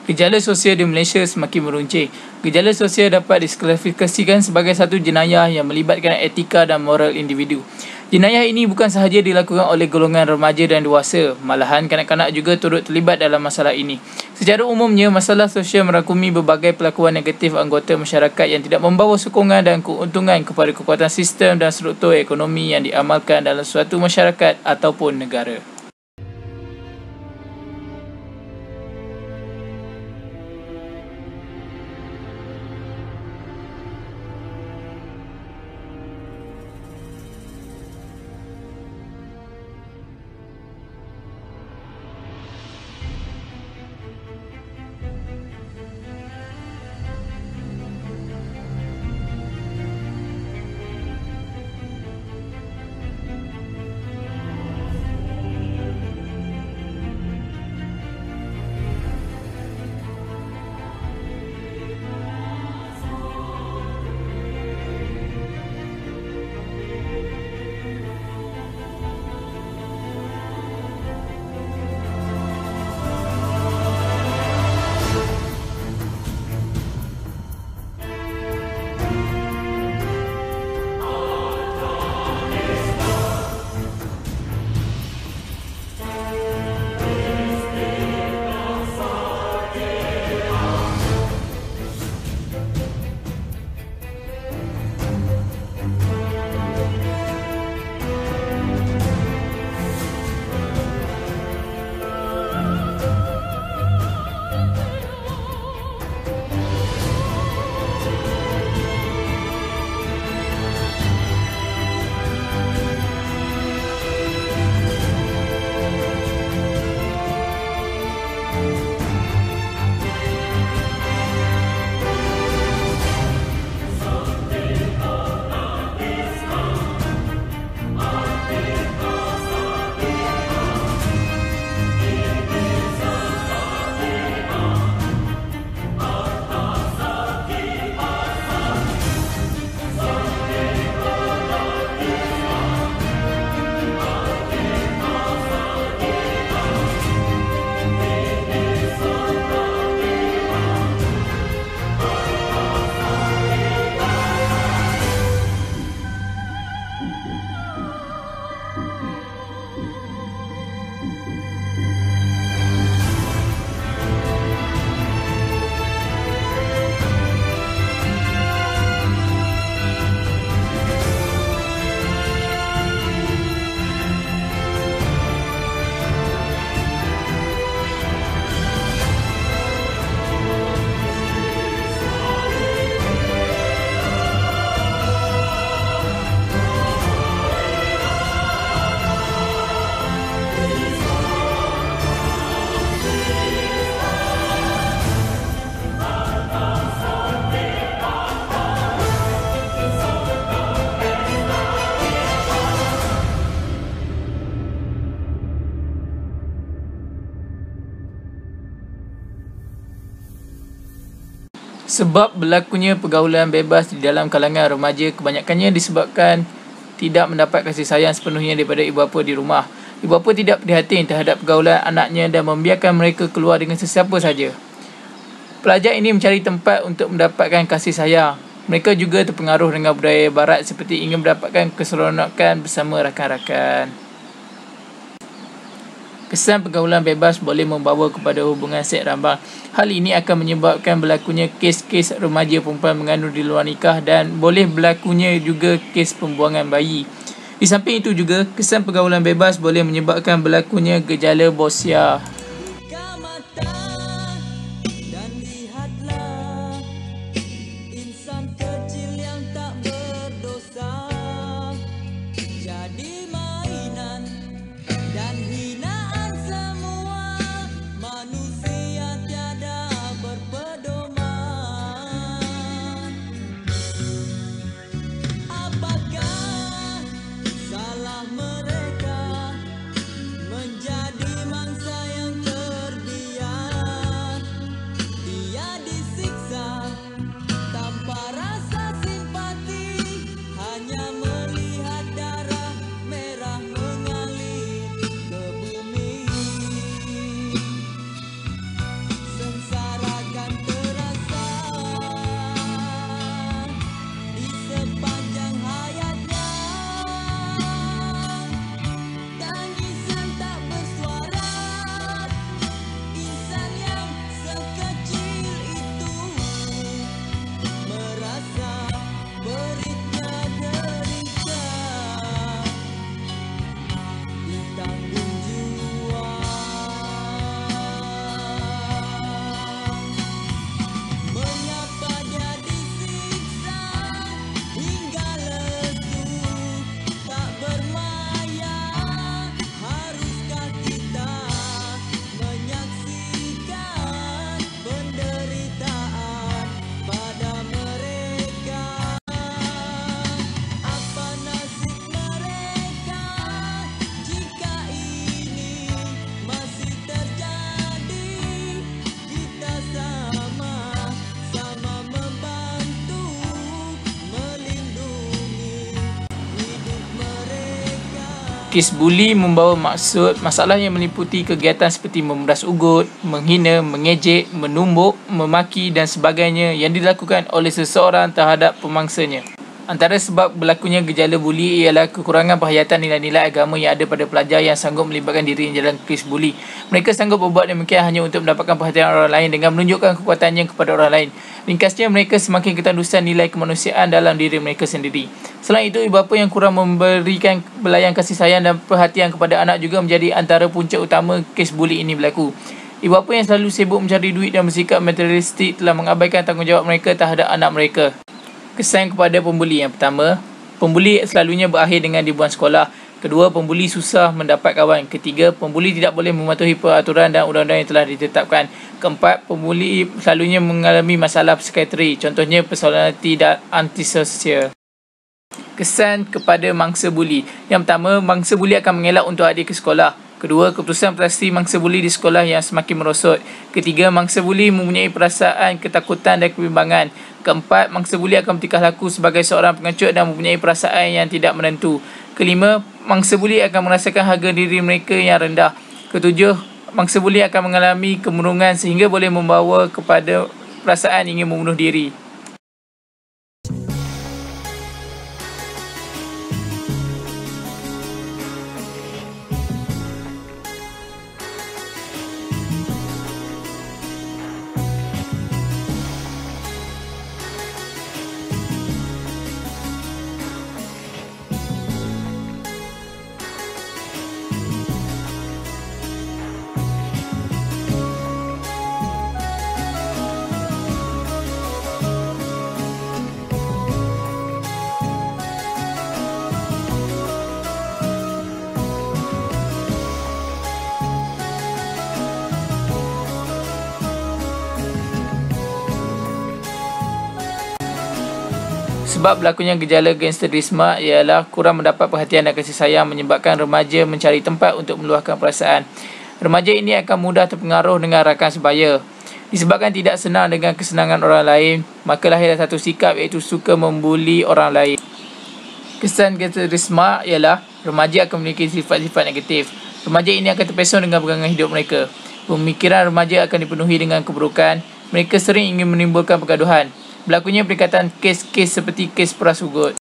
Gejala sosial di Malaysia semakin meruncing. Gejala sosial dapat diklasifikasikan sebagai satu jenayah yang melibatkan etika dan moral individu. Jenayah ini bukan sahaja dilakukan oleh golongan remaja dan dewasa, malahan kanak-kanak juga turut terlibat dalam masalah ini. Secara umumnya, masalah sosial merangkumi berbagai perlakuan negatif anggota masyarakat yang tidak membawa sokongan dan keuntungan kepada kekuatan sistem dan struktur ekonomi yang diamalkan dalam suatu masyarakat ataupun negara. Sebab berlakunya pergaulan bebas di dalam kalangan remaja kebanyakannya disebabkan tidak mendapat kasih sayang sepenuhnya daripada ibu bapa di rumah. Ibu bapa tidak prihatin terhadap pergaulan anaknya dan membiarkan mereka keluar dengan sesiapa saja. Pelajar ini mencari tempat untuk mendapatkan kasih sayang. Mereka juga terpengaruh dengan budaya barat seperti ingin mendapatkan keseronokan bersama rakan-rakan. Kesan pergaulan bebas boleh membawa kepada hubungan seks rambang. Hal ini akan menyebabkan berlakunya kes-kes remaja perempuan mengandung di luar nikah dan boleh berlakunya juga kes pembuangan bayi. Di samping itu juga, kesan pergaulan bebas boleh menyebabkan berlakunya gejala bosia. Mereka menjadi mangsa yang Kes buli membawa maksud masalah yang meliputi kegiatan seperti memeras ugut, menghina, mengejek, menumbuk, memaki dan sebagainya yang dilakukan oleh seseorang terhadap pemangsanya. Antara sebab berlakunya gejala buli ialah kekurangan penghayatan nilai-nilai agama yang ada pada pelajar yang sanggup melibatkan diri dalam kes buli. Mereka sanggup berbuat demikian hanya untuk mendapatkan perhatian orang lain dengan menunjukkan kekuatannya kepada orang lain. Ringkasnya, mereka semakin ketandusan nilai kemanusiaan dalam diri mereka sendiri. Selain itu, ibu bapa yang kurang memberikan belayan kasih sayang dan perhatian kepada anak juga menjadi antara punca utama kes buli ini berlaku. Ibu bapa yang selalu sibuk mencari duit dan bersikap materialistik telah mengabaikan tanggungjawab mereka terhadap anak mereka. Kesan kepada pembuli. Yang pertama, pembuli selalunya berakhir dengan dibuang sekolah. Kedua, pembuli susah mendapat kawan. Ketiga, pembuli tidak boleh mematuhi peraturan dan undang-undang yang telah ditetapkan. Keempat, pembuli selalunya mengalami masalah psikiatri, contohnya personaliti dan antisosial. Kesan kepada mangsa buli. Yang pertama, mangsa buli akan mengelak untuk hadir ke sekolah. Kedua, keputusan pasti mangsa buli di sekolah yang semakin merosot. Ketiga, mangsa buli mempunyai perasaan ketakutan dan kebimbangan. Keempat, mangsa buli akan bertingkah laku sebagai seorang pengecut dan mempunyai perasaan yang tidak menentu. Kelima, mangsa buli akan merasakan harga diri mereka yang rendah. Ketujuh, mangsa buli akan mengalami kemurungan sehingga boleh membawa kepada perasaan ingin membunuh diri. Sebab berlakunya gejala gangsterisme ialah kurang mendapat perhatian dan kasih sayang menyebabkan remaja mencari tempat untuk meluahkan perasaan. Remaja ini akan mudah terpengaruh dengan rakan sebaya. Disebabkan tidak senang dengan kesenangan orang lain, maka lahirlah satu sikap iaitu suka membuli orang lain. Kesan gangsterisme ialah remaja akan memiliki sifat-sifat negatif. Remaja ini akan terpesong dengan pegangan hidup mereka. Pemikiran remaja akan dipenuhi dengan keburukan. Mereka sering ingin menimbulkan pergaduhan. Berlakunya peningkatan kes-kes seperti kes peras ugut.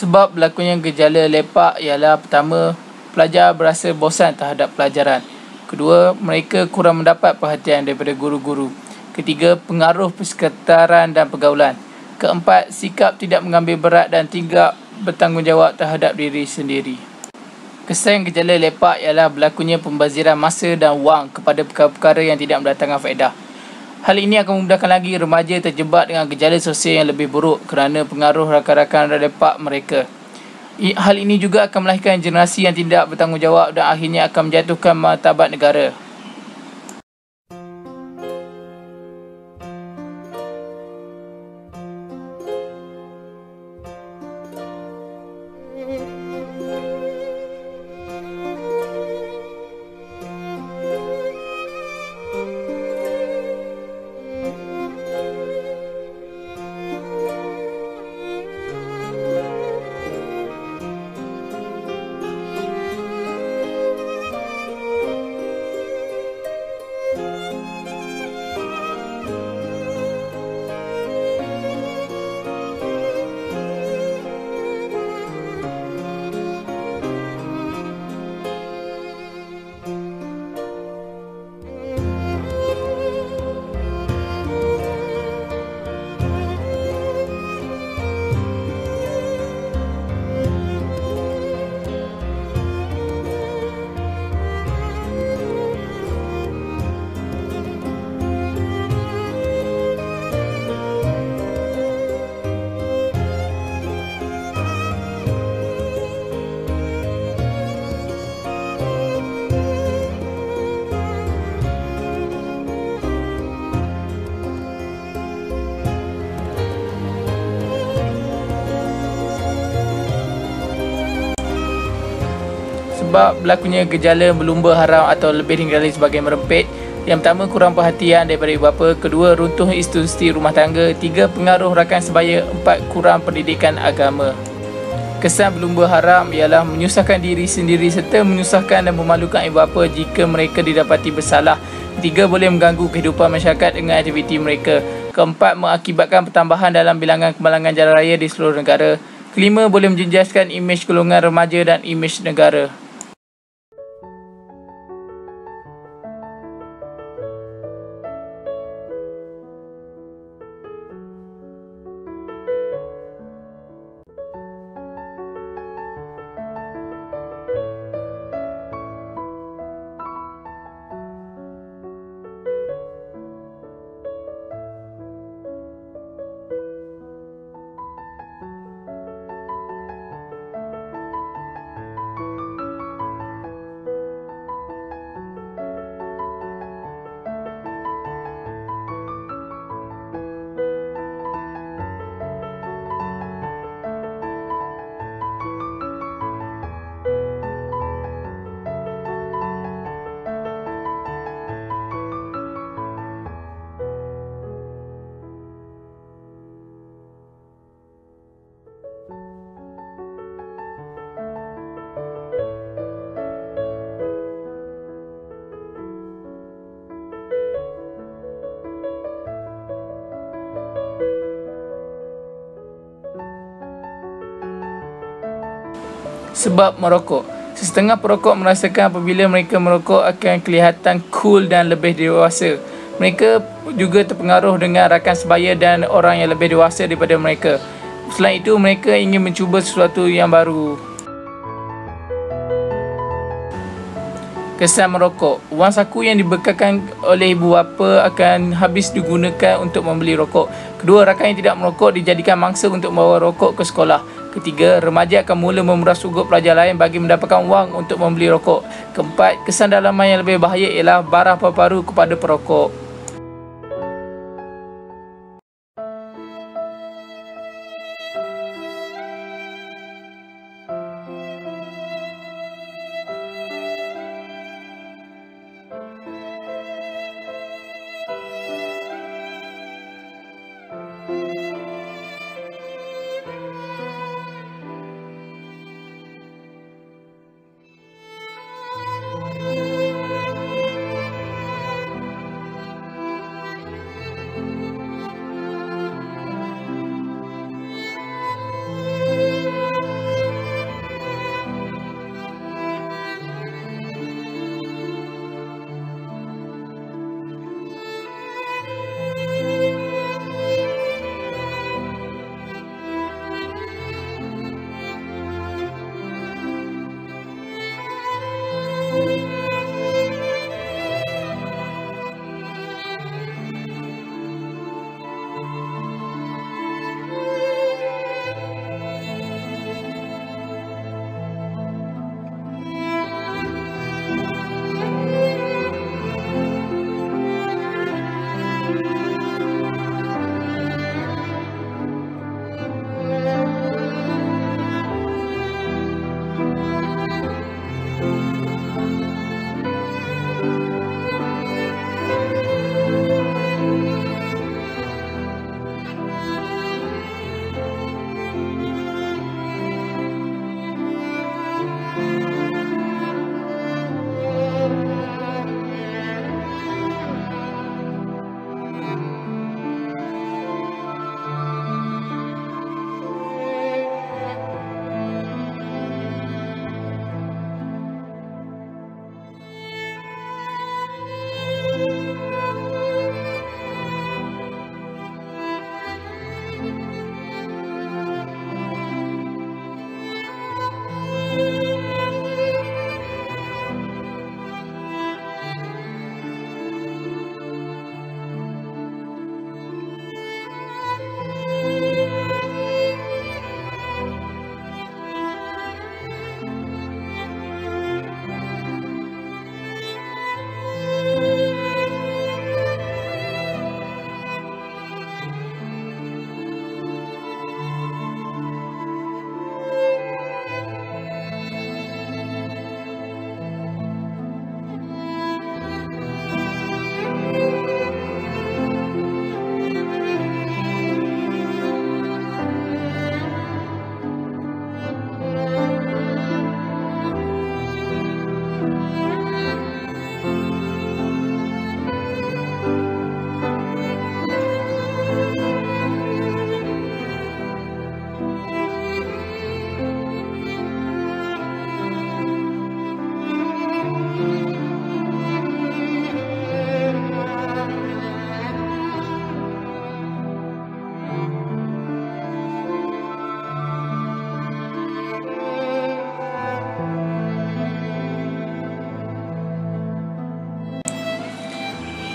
Sebab berlakunya gejala lepak ialah pertama, pelajar berasa bosan terhadap pelajaran. Kedua, mereka kurang mendapat perhatian daripada guru-guru. Ketiga, pengaruh persekitaran dan pergaulan. Keempat, sikap tidak mengambil berat dan tidak bertanggungjawab terhadap diri sendiri. Kesan gejala lepak ialah berlakunya pembaziran masa dan wang kepada perkara-perkara yang tidak mendatangkan faedah. Hal ini akan memudahkan lagi remaja terjebak dengan gejala sosial yang lebih buruk kerana pengaruh rakan-rakan lepak mereka. Hal ini juga akan melahirkan generasi yang tidak bertanggungjawab dan akhirnya akan menjatuhkan martabat negara. Sebab berlakunya gejala berlumba haram atau lebih dikenali sebagai merempit. Yang pertama, kurang perhatian daripada ibu bapa. Kedua, runtuh institusi rumah tangga. Tiga, pengaruh rakan sebaya. Empat, kurang pendidikan agama. Kesan berlumba haram ialah menyusahkan diri sendiri serta menyusahkan dan memalukan ibu bapa jika mereka didapati bersalah. Tiga, boleh mengganggu kehidupan masyarakat dengan aktiviti mereka. Keempat, mengakibatkan pertambahan dalam bilangan kemalangan jalan raya di seluruh negara. Kelima, boleh menjejaskan imej golongan remaja dan imej negara. Sebab merokok. Setengah perokok merasakan apabila mereka merokok akan kelihatan cool dan lebih dewasa. Mereka juga terpengaruh dengan rakan sebaya dan orang yang lebih dewasa daripada mereka. Selain itu, mereka ingin mencuba sesuatu yang baru. Kesan merokok. Wang saku yang dibekalkan oleh ibu bapa akan habis digunakan untuk membeli rokok. Kedua, rakan yang tidak merokok dijadikan mangsa untuk membawa rokok ke sekolah. Ketiga, remaja akan mula memeras ugut pelajar lain bagi mendapatkan wang untuk membeli rokok. Keempat, kesan dalaman yang lebih bahaya ialah barang paru-paru kepada perokok.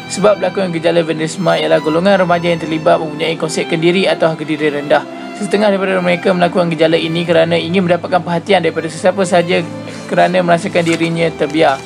Sebab berlakuan gejala vandalisme ialah golongan remaja yang terlibat mempunyai konsep kendiri atau harga diri rendah. Setengah daripada mereka melakukan gejala ini kerana ingin mendapatkan perhatian daripada sesiapa sahaja kerana merasakan dirinya terbiar.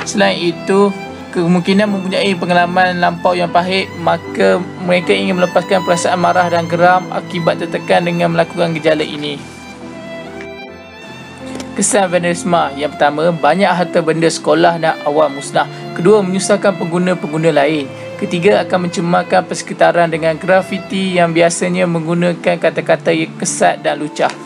Selain itu, kemungkinan mempunyai pengalaman lampau yang pahit, maka mereka ingin melepaskan perasaan marah dan geram akibat tertekan dengan melakukan gejala ini. Kesan vandalisme. Yang pertama, banyak harta benda sekolah dan awam musnah. Kedua, menyusahkan pengguna-pengguna lain. Ketiga, akan mencemarkan persekitaran dengan grafiti yang biasanya menggunakan kata-kata yang kesat dan lucah.